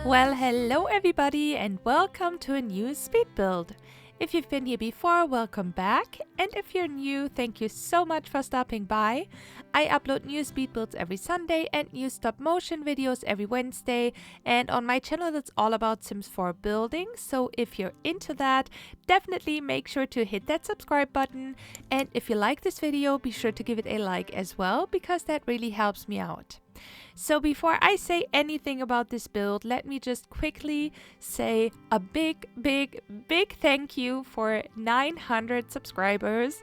Well, hello everybody and welcome to a new speed build. If you've been here before, welcome back, and if you're new, thank you so much for stopping by. I upload new speed builds every Sunday and new stop motion videos every Wednesday, and on my channel it's all about Sims 4 building, so if you're into that, definitely make sure to hit that subscribe button, and if you like this video, be sure to give it a like as well, because that really helps me out. So before I say anything about this build, let me just quickly say a big thank you for 900 subscribers.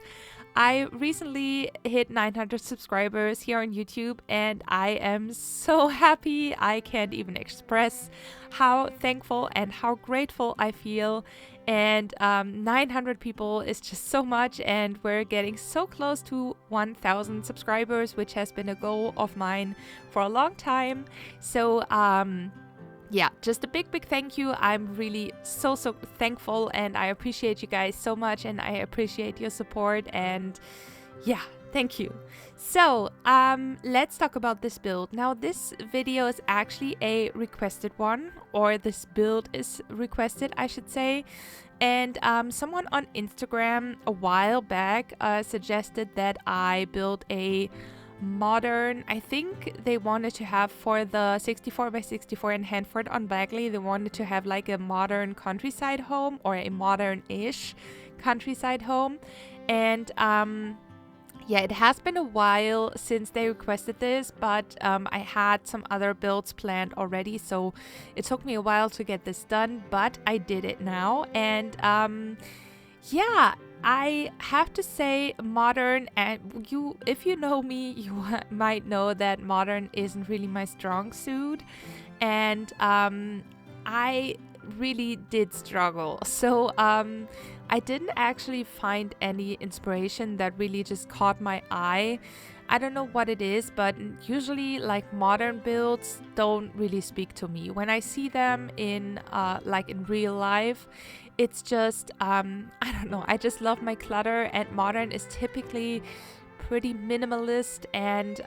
I recently hit 900 subscribers here on YouTube and I am so happy. I can't even express how thankful and how grateful I feel. And 900 people is just so much, and we're getting so close to 1,000 subscribers, which has been a goal of mine for a long time. So yeah, just a big thank you. I'm really so thankful, and I appreciate you guys so much, and I appreciate your support, and yeah, thank you. So let's talk about this build. Now this video is actually a requested one, or this build is requested, I should say. And someone on Instagram a while back suggested that I build a modern, I think they wanted to have for the 64x64 in Henford on Bagley, they wanted to have like a modern countryside home, or a modern-ish countryside home. And yeah, it has been a while since they requested this, but I had some other builds planned already, so it took me a while to get this done, but I did it now. And yeah, I have to say modern, and if you know me, you might know that modern isn't really my strong suit, and I really did struggle. So I didn't actually find any inspiration that really just caught my eye. I don't know what it is, but usually like modern builds don't really speak to me. When I see them in like in real life, it's just I don't know, I just love my clutter, and modern is typically pretty minimalist, and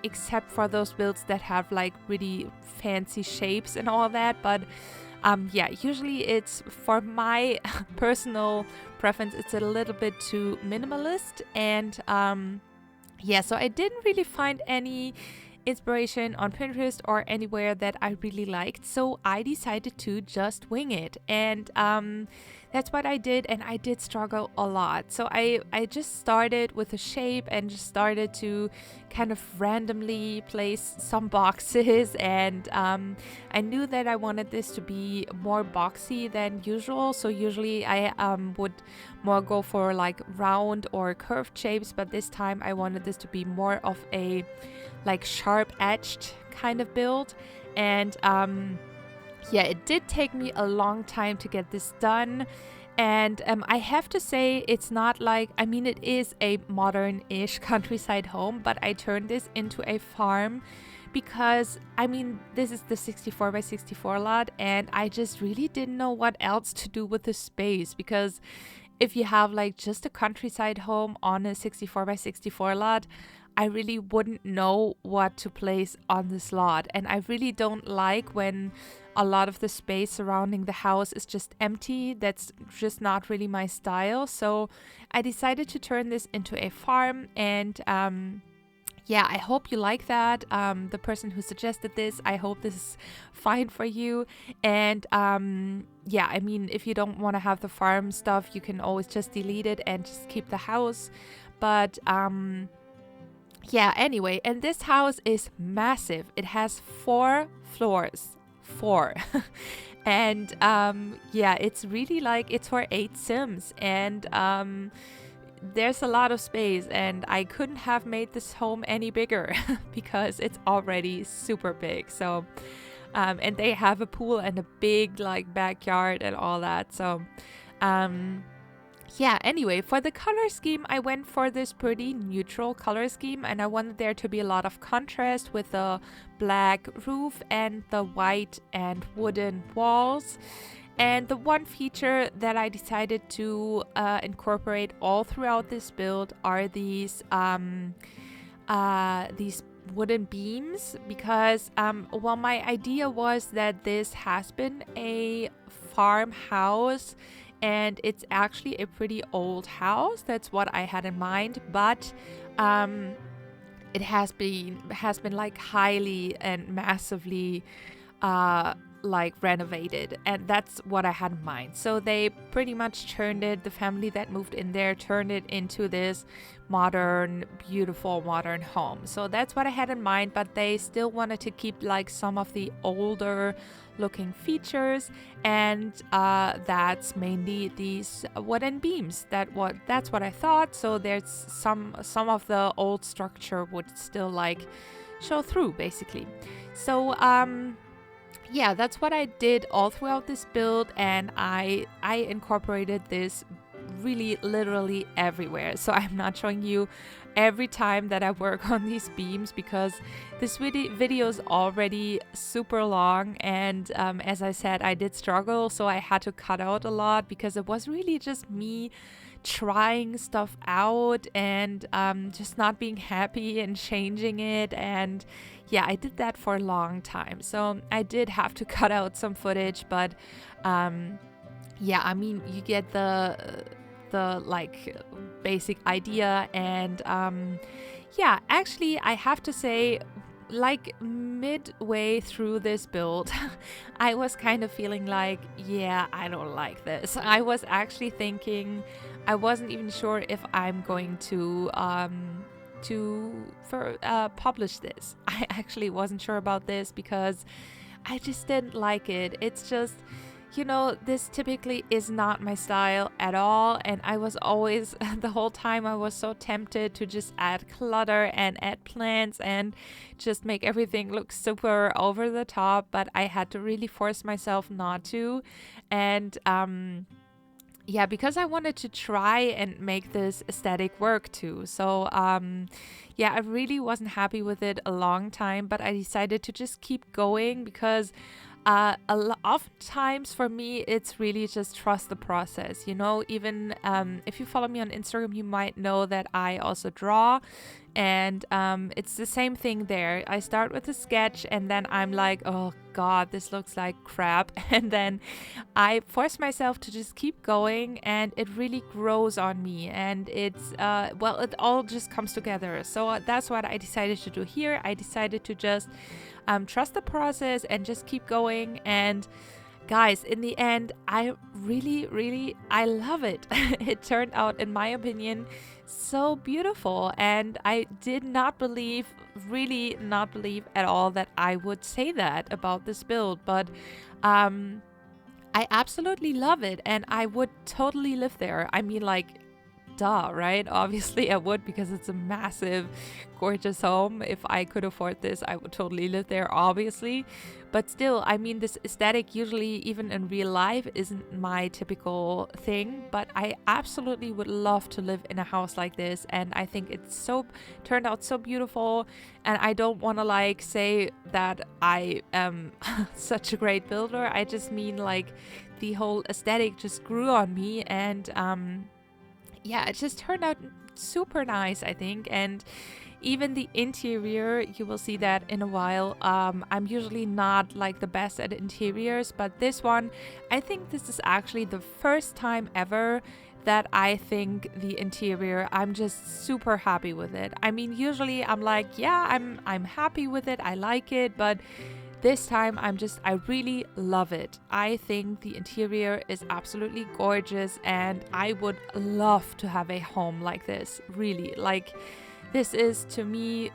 except for those builds that have like really fancy shapes and all that, but yeah, usually it's, for my personal preference, it's a little bit too minimalist. And yeah, so I didn't really find any inspiration on Pinterest or anywhere that I really liked, so I decided to just wing it, and that's what I did, and I did struggle a lot. So I just started with a shape and just started to kind of randomly place some boxes, and I knew that I wanted this to be more boxy than usual, so usually I would more go for like round or curved shapes, but this time I wanted this to be more of a like sharp edged kind of build. And yeah, it did take me a long time to get this done, and I have to say, it's not like, I mean, it is a modern-ish countryside home, but I turned this into a farm because, I mean, this is the 64x64 lot, and I just really didn't know what else to do with the space, because if you have like just a countryside home on a 64x64 lot, I really wouldn't know what to place on this lot, and I really don't like when a lot of the space surrounding the house is just empty. That's just not really my style, so I decided to turn this into a farm. And yeah, I hope you like that. The person who suggested this, I hope this is fine for you. And yeah, I mean, if you don't want to have the farm stuff, you can always just delete it and just keep the house. But yeah, anyway, and this house is massive. It has 4 floors. 4. And yeah, it's really like, it's for 8 Sims, and there's a lot of space, and I couldn't have made this home any bigger because it's already super big. So and they have a pool and a big like backyard and all that. So yeah, anyway, for the color scheme, I went for this pretty neutral color scheme, and I wanted there to be a lot of contrast with the black roof and the white and wooden walls. And the one feature that I decided to incorporate all throughout this build are these wooden beams because, well, my idea was that this has been a farmhouse and it's actually a pretty old house. That's what I had in mind, but it has been like highly and massively like renovated, and that's what I had in mind. So they pretty much turned it, the family that moved in there turned it into this modern, beautiful modern home. So that's what I had in mind, but they still wanted to keep like some of the older looking features, and that's mainly these wooden beams. That's what I thought. So there's some of the old structure would still like show through basically. So yeah, that's what I did all throughout this build, and I incorporated this really literally everywhere. So I'm not showing you every time that I work on these beams because this video is already super long, and as I said, I did struggle, so I had to cut out a lot because it was really just me trying stuff out and just not being happy and changing it. And yeah, I did that for a long time, so I did have to cut out some footage, but yeah, I mean, you get the like basic idea. And yeah, actually I have to say, like midway through this build I was kind of feeling like, yeah, I don't like this. I was actually thinking, I wasn't even sure if I'm going to publish this. I actually wasn't sure about this because I just didn't like it. It's just, you know, this typically is not my style at all, and I was always, the whole time I was so tempted to just add clutter and add plants and just make everything look super over the top, but I had to really force myself not to. And yeah, because I wanted to try and make this aesthetic work too. So yeah, I really wasn't happy with it a long time, but I decided to just keep going because oftentimes for me it's really just trust the process, you know. Even if you follow me on Instagram, you might know that I also draw, and it's the same thing there. I start with a sketch and then I'm like, oh god, this looks like crap, and then I force myself to just keep going, and it really grows on me, and it's well, it all just comes together. So that's what I decided to do here. I decided to just trust the process and just keep going. And guys, in the end, I really I love it. It turned out, in my opinion, so beautiful, and I did not believe, really not believe at all that I would say that about this build, but I absolutely love it, and I would totally live there. I mean, like, duh, right? Obviously I would, because it's a massive, gorgeous home. If I could afford this, I would totally live there, obviously. But still, I mean, this aesthetic usually, even in real life, isn't my typical thing, but I absolutely would love to live in a house like this, and I think it's so turned out so beautiful. And I don't want to like say that I am such a great builder. I just mean, like, the whole aesthetic just grew on me, and yeah, it just turned out super nice, I think. And even the interior, you will see that in a while. I'm usually not like the best at interiors, but this one, I think this is actually the first time ever that I think the interior, I'm just super happy with it. I mean, usually I'm like, yeah, I'm happy with it, I like it, but this time I really love it. I think the interior is absolutely gorgeous, and I would love to have a home like this. Really, like, this is, to me,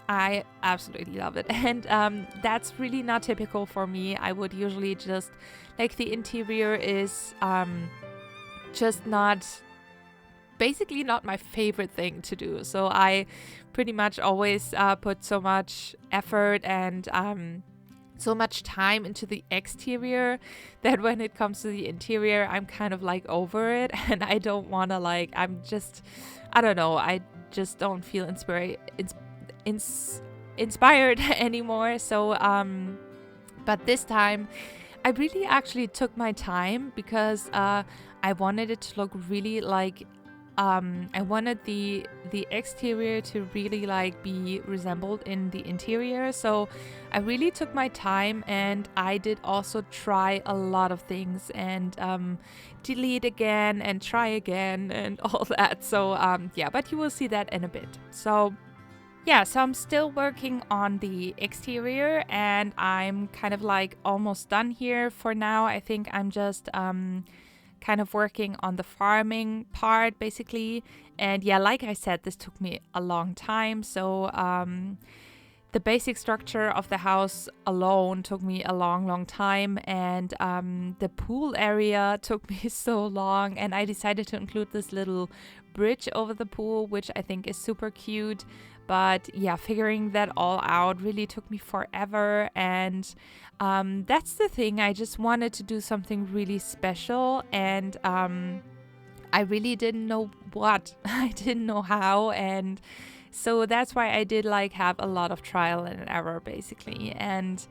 I absolutely love it. And that's really not typical for me. I would usually just, like, the interior is just not, basically not my favorite thing to do. So I pretty much always put so much effort and so much time into the exterior that when it comes to the interior, I'm kind of like over it, and I don't want to, like, I don't know, I just don't feel inspired anymore. So but this time I really actually took my time, because I wanted it to look really like I wanted the exterior to really like be resembled in the interior. So I really took my time, and I did also try a lot of things, and delete again and try again and all that. So yeah, but you will see that in a bit. So yeah, so I'm still working on the exterior, and I'm kind of like almost done here for now. I think I'm just kind of working on the farming part basically. And yeah, like I said, this took me a long time. So the basic structure of the house alone took me a long time, and the pool area took me so long, and I decided to include this little bridge over the pool, which I think is super cute. But yeah, figuring that all out really took me forever, and that's the thing. I just wanted to do something really special, and I really didn't know what. I didn't know how, and so that's why I did like have a lot of trial and error basically. And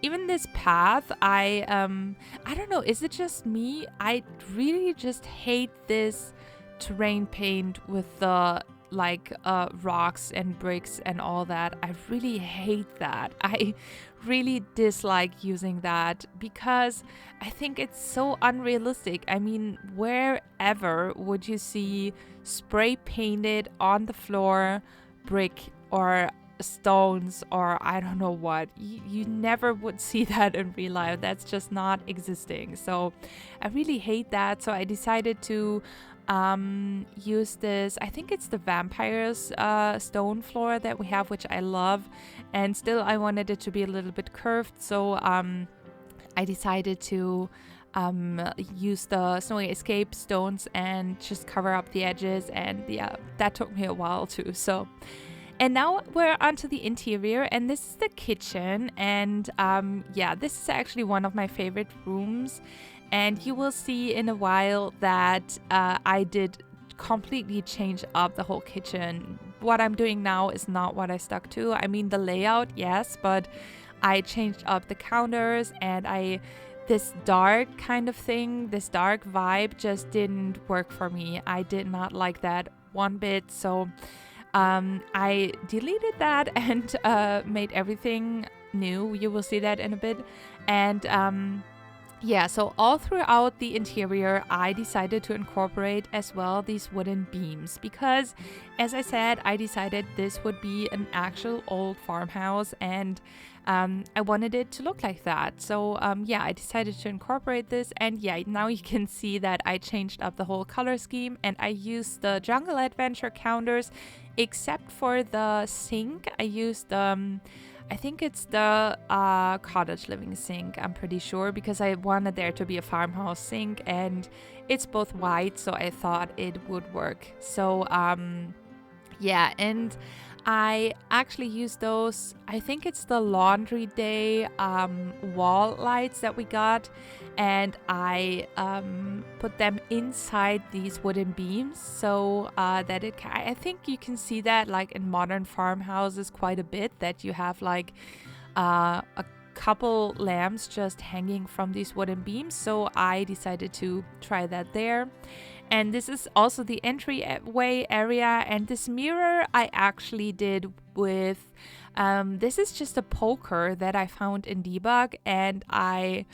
even this path, I don't know, is it just me? I really just hate this terrain paint with the like rocks and bricks and all that. I really hate that. I really dislike using that because I think it's so unrealistic. I mean, wherever would you see spray painted on the floor brick or stones or I don't know what? You never would see that in real life. That's just not existing. So I really hate that. So I decided to use this, I think it's the vampires stone floor that we have, which I love, and still I wanted it to be a little bit curved. So I decided to use the Snowy Escape stones and just cover up the edges, and yeah, that took me a while too. So and now we're onto the interior, and this is the kitchen, and yeah, this is actually one of my favorite rooms, and you will see in a while that I did completely change up the whole kitchen. What I'm doing now is not what I stuck to. I mean, the layout, yes, but I changed up the counters, and this dark kind of thing, this dark vibe just didn't work for me. I did not like that one bit. So I deleted that and made everything new. You will see that in a bit. And yeah, so all throughout the interior, I decided to incorporate as well these wooden beams because, as I said, I decided this would be an actual old farmhouse, and I wanted it to look like that. So yeah, I decided to incorporate this, and yeah, now you can see that I changed up the whole color scheme, and I used the Jungle Adventure counters, except for the sink. I used I think it's the cottage living sink, I'm pretty sure, because I wanted there to be a farmhouse sink, and it's both white, so I thought it would work. So yeah, and I actually use those, I think it's the Laundry Day wall lights that we got, and I put them inside these wooden beams so that I think you can see that like in modern farmhouses quite a bit, that you have like a couple lamps just hanging from these wooden beams. So I decided to try that there. And this is also the entryway area, and this mirror I actually did with this is just a poker that I found in debug, and I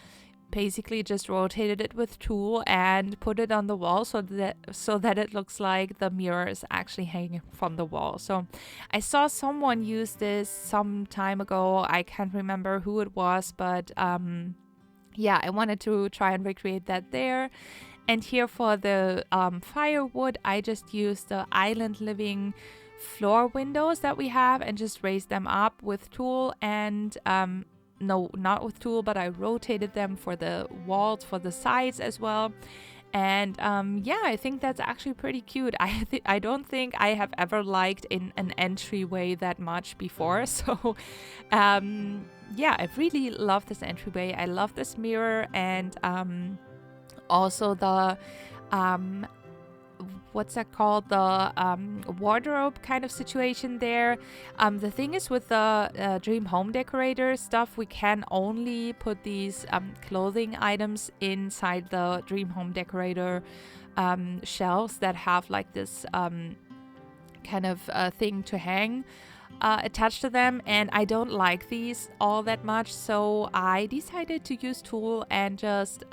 basically just rotated it with tool and put it on the wall so that it looks like the mirror is actually hanging from the wall. So I saw someone use this some time ago. I can't remember who it was, but yeah, I wanted to try and recreate that there. And here for the firewood, I just used the island living floor windows that we have and just raised them up with tool, and no, not with tool, but I rotated them for the walls, for the sides as well. And yeah, I think that's actually pretty cute. I don't think I have ever liked an entryway that much before. So yeah, I really love this entryway. I love this mirror, and also the what's that called, the wardrobe kind of situation there. The thing is with the dream home decorator stuff, we can only put these clothing items inside the dream home decorator shelves that have like this kind of thing to hang attached to them, and I don't like these all that much, so I decided to use tool and just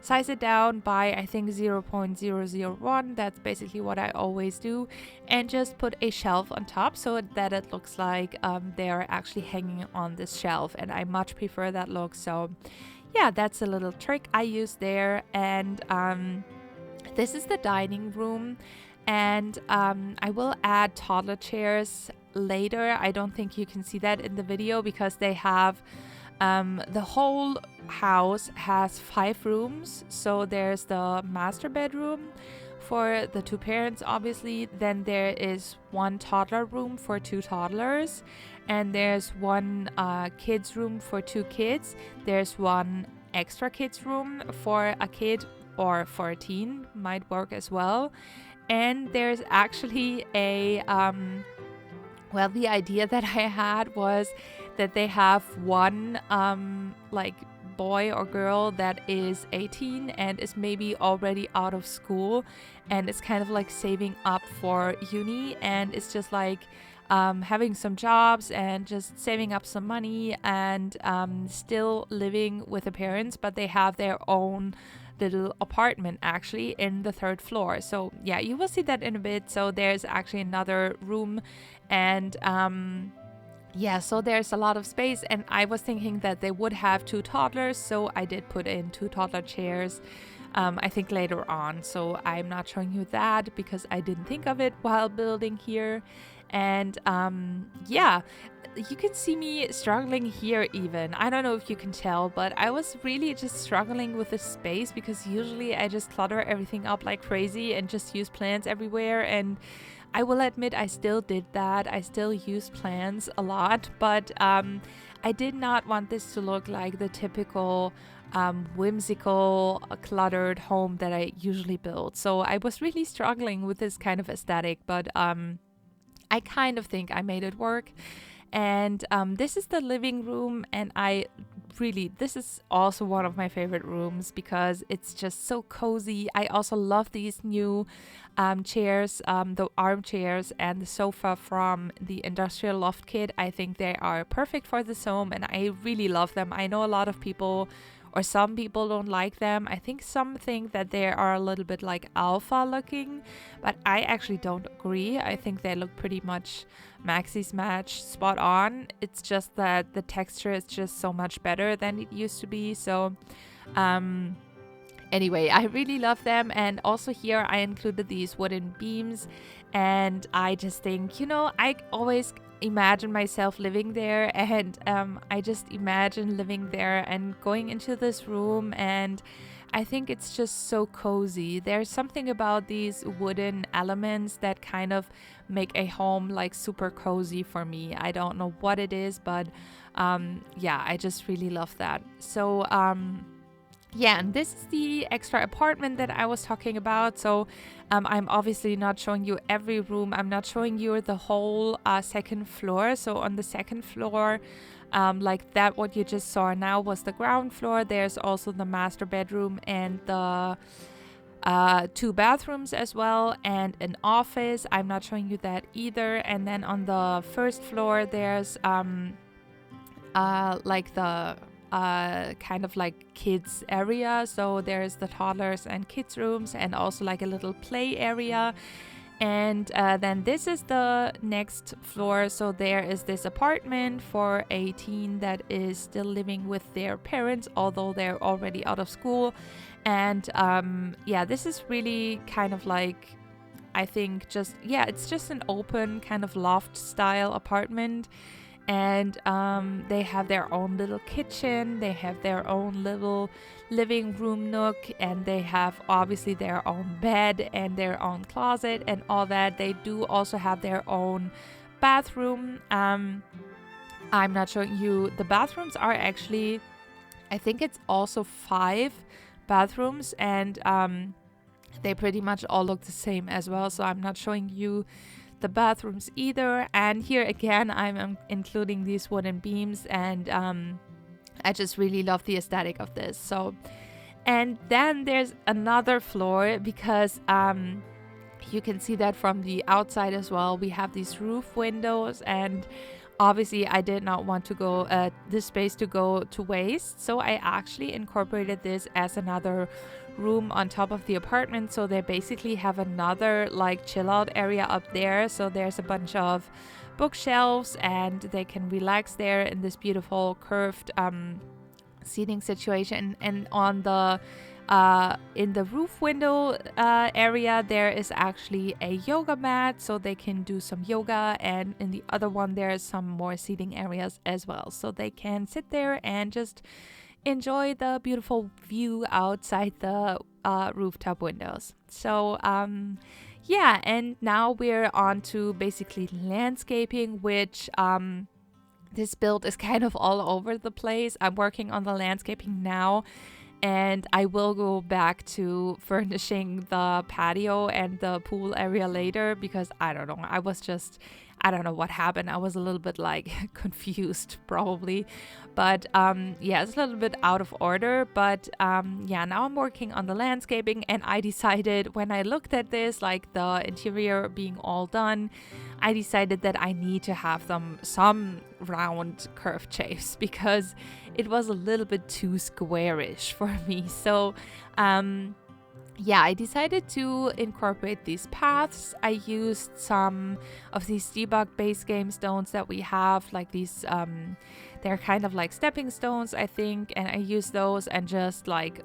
size it down by I think 0.001. That's basically what I always do, and just put a shelf on top so that it looks like they're actually hanging on this shelf, and I much prefer that look. So yeah, that's a little trick I use there. And this is the dining room, and I will add toddler chairs later. I don't think you can see that in the video because they have the whole house has 5 rooms. So there's the master bedroom for the 2 parents, obviously. Then there is 1 toddler room for 2 toddlers, and there's 1 kids room for 2 kids. There's 1 extra kids room for a kid or for a teen, might work as well. And there's actually a well, the idea that I had was that they have 1 like boy or girl that is 18 and is maybe already out of school and is kind of like saving up for uni, and it's just like having some jobs and just saving up some money, and still living with the parents, but they have their own little apartment actually in the 3rd floor. So yeah, you will see that in a bit. So there's actually another room, and yeah, so there's a lot of space, and I was thinking that they would have 2 toddlers, so I did put in 2 toddler chairs I think later on. So I'm not showing you that because I didn't think of it while building here. And yeah, you can see me struggling here even. I don't know if you can tell, but I was really just struggling with the space because usually I just clutter everything up like crazy and just use plants everywhere. And I will admit I still did that. I still use plants a lot, but I did not want this to look like the typical whimsical, cluttered home that I usually build. So I was really struggling with this kind of aesthetic, but I kind of think I made it work. And this is the living room, and this is also one of my favorite rooms because it's just so cozy. I also love these new chairs, the armchairs and the sofa from the Industrial Loft Kit. I think they are perfect for this home, and I really love them. I know a lot of people, or some people, don't like them. I think some think that they are a little bit like alpha looking, but I actually don't agree. I think they look pretty much Maxie's match, spot on. It's just that the texture is just so much better than it used to be. So anyway, I really love them. And also here I included these wooden beams, and I just think, you know, I always imagine myself living there, and I just imagine living there and going into this room, and I think it's just so cozy. There's something about these wooden elements that kind of make a home like super cozy for me. I don't know what it is, but yeah, I just really love that. So yeah, and this is the extra apartment that I was talking about. So I'm obviously not showing you every room. I'm not showing you the whole 2nd floor. So on the 2nd floor, like that, what you just saw now was the ground floor. There's also the master bedroom and the 2 bathrooms as well, and an office. I'm not showing you that either. And then on the 1st floor, there's like the kind of like kids area. So there's the toddlers and kids rooms, and also like a little play area. And then this is the next floor. So there is this apartment for a teen that is still living with their parents, although they're already out of school. And yeah, this is really kind of like, I think just, yeah, it's just an open kind of loft style apartment. And they have their own little kitchen, they have their own little living room nook, and they have obviously their own bed and their own closet and all that. They do also have their own bathroom. I'm not showing you, the bathrooms are actually, I think it's also 5 bathrooms, and They pretty much all look the same as well, so I'm not showing you the bathrooms either. And here again, I'm including these wooden beams, and I just really love the aesthetic of this. So, and then there's another floor, because you can see that from the outside as well. We have these roof windows, and obviously I did not want to go this space to go to waste, so I actually incorporated this as another room on top of the apartment. So they basically have another like chill out area up there. So there's a bunch of bookshelves, and they can relax there in this beautiful curved seating situation. And on the in the roof window area, there is actually a yoga mat, so they can do some yoga. And in the other one, there's some more seating areas as well, so they can sit there and just enjoy the beautiful view outside the rooftop windows. So yeah, and now we're on to basically landscaping, which this build is kind of all over the place. I'm working on the landscaping now, and I will go back to furnishing the patio and the pool area later, because I don't know, I don't know what happened. I was a little bit like confused probably, but yeah, it's a little bit out of order. But yeah, now I'm working on the landscaping, and I decided when I looked at this, like the interior being all done, I decided that I need to have some round curved shapes, because it was a little bit too squarish for me. So yeah, I decided to incorporate these paths. I used some of these debug base game stones that we have, like these they're kind of like stepping stones, I think, and I used those and just like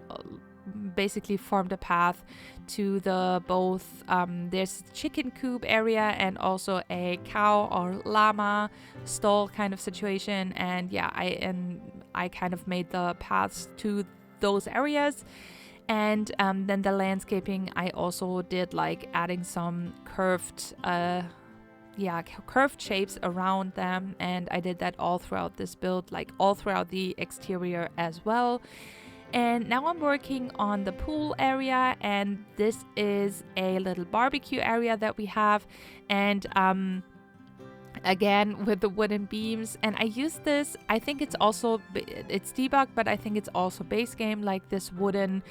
basically formed a path to the both there's chicken coop area and also a cow or llama stall kind of situation. And yeah, I kind of made the paths to those areas. And then the landscaping, I also did like adding some curved curved shapes around them, and I did that all throughout this build, like all throughout the exterior as well. And now I'm working on the pool area, and this is a little barbecue area that we have. And again with the wooden beams, and I use this, I think it's debug, but I think it's also base game, like this wooden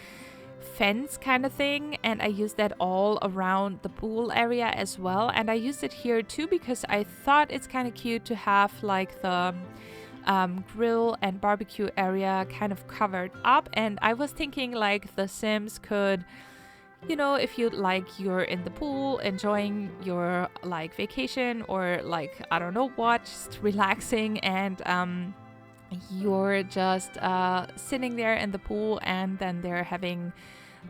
fence kind of thing, and I use that all around the pool area as well. And I used it here too because I thought it's kind of cute to have like the grill and barbecue area kind of covered up. And I was thinking like the Sims could, you know, if you like, you're in the pool enjoying your like vacation, or like, I don't know what, just relaxing, and you're just sitting there in the pool, and then they're having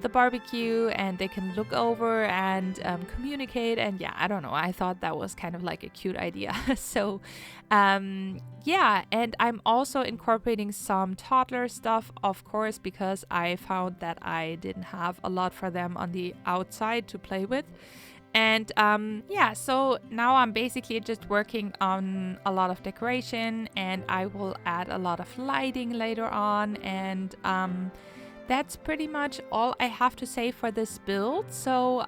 the barbecue, and they can look over and communicate. And yeah, I don't know, I thought that was kind of like a cute idea. So yeah, and I'm also incorporating some toddler stuff, of course, because I found that I didn't have a lot for them on the outside to play with. And yeah, so now I'm basically just working on a lot of decoration, and I will add a lot of lighting later on. And that's pretty much all I have to say for this build. So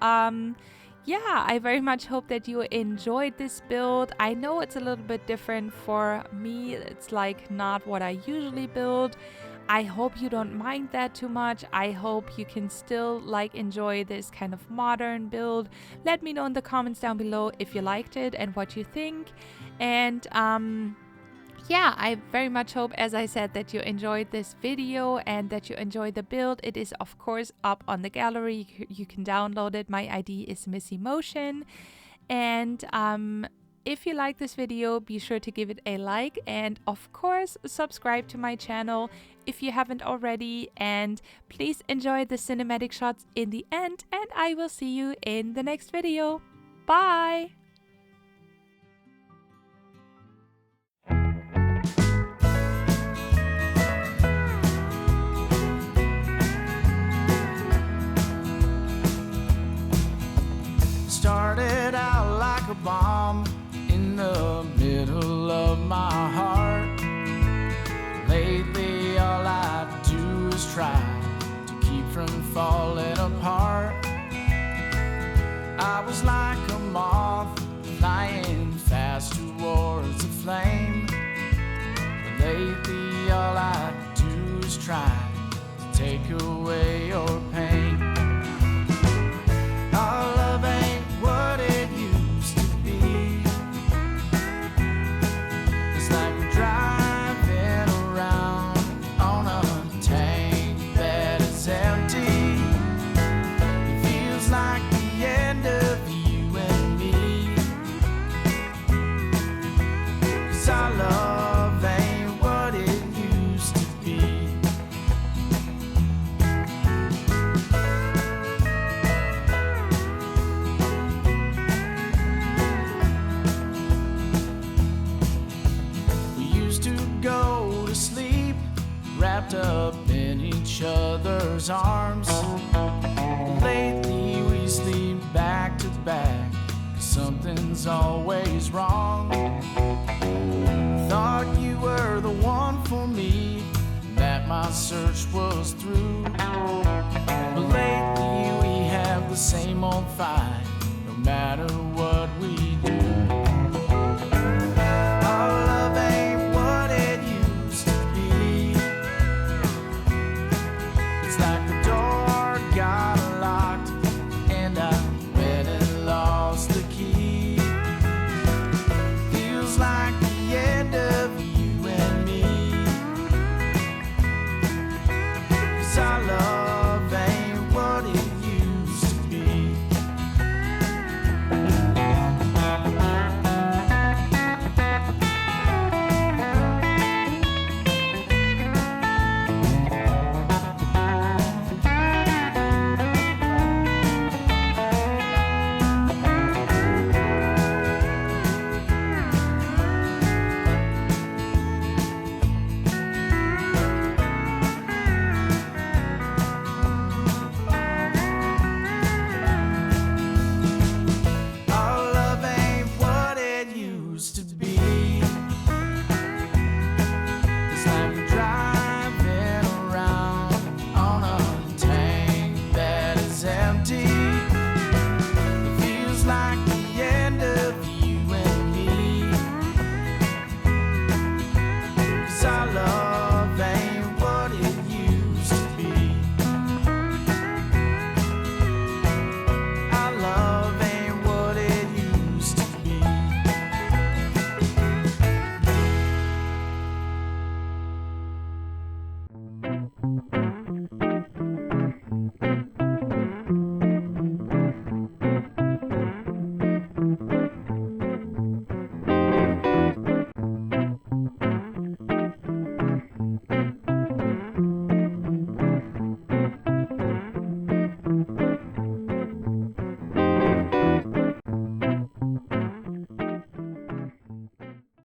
yeah, I very much hope that you enjoyed this build. I know it's a little bit different for me. It's like not what I usually build. I hope you don't mind that too much. I hope you can still like enjoy this kind of modern build. Let me know in the comments down below if you liked it and what you think. And yeah, I very much hope, as I said, that you enjoyed this video and that you enjoyed the build. It is of course up on the gallery. You can download it. My ID is Missy Motion. And if you like this video, be sure to give it a like, and of course subscribe to my channel if you haven't already. And please enjoy the cinematic shots in the end, and I will see you in the next video. Bye! Started out like a bomb in the middle of my heart. Lately all I do is try to keep from falling apart. I was like a moth flying fast towards the flame. But lately all I do is try to take away your pain. Our love ain't what it used to be. It's like we're driving around on a tank that is empty. It feels like the end of you and me. 'Cause our love ain't what it used to be. We used to go to sleep wrapped up in each other's arms. Lately we sleep back to back, 'cause something's always wrong. Thought you were the one for me, that my search was through. But lately we have the same old fight, no matter